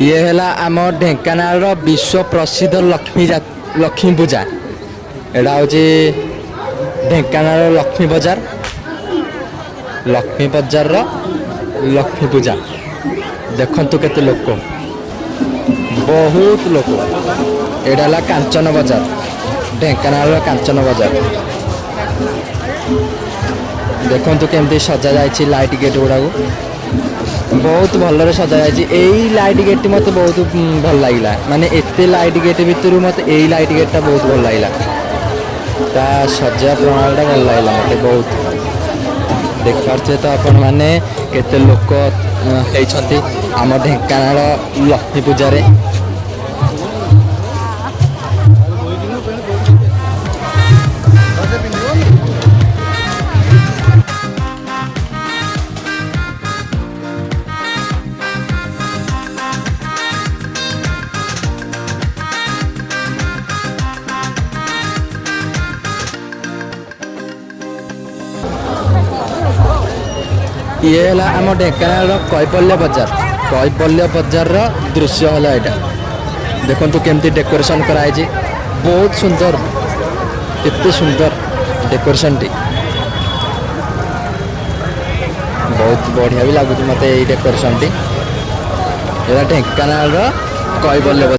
ये है आम ढेंकानाल विश्व प्रसिद्ध लक्ष्मी पूजा। एटा हूँ ढेंकानाल लक्ष्मी बजार लक्ष्मी पूजा। देखंतु केते लोक, बहुत लोक। एटा है कांचन बजार, ढेंकानाल कांचन बजार। देखंतु केमती सजा जाइछि लाइट गेट गुड़ाक बहुत भलरे सजा जाइछि। एई लाइट गेट मत बहुत भल लागिला, माने एते लाइट गेट भितर मत एई लाइट गेट बहुत भल लागिला। ता सजा प्रणालीटा भल लागिला मते बहुत। देख पार्थे तो आपण माने केते लोक हेइछंती आम ढेंकानाल लक्ष्मी पूजारे। ये है आम ढेंकानाल कैपल्य बजार दृश्य है यहाँ। देखो केमती डेकोरेशन कराई, बहुत सुंदर, एते सुंदर डेकोरेशन टी बहुत बढ़िया भी लगुच मत। ये डेकोरेशन टी ढेंकानाल कैपल्य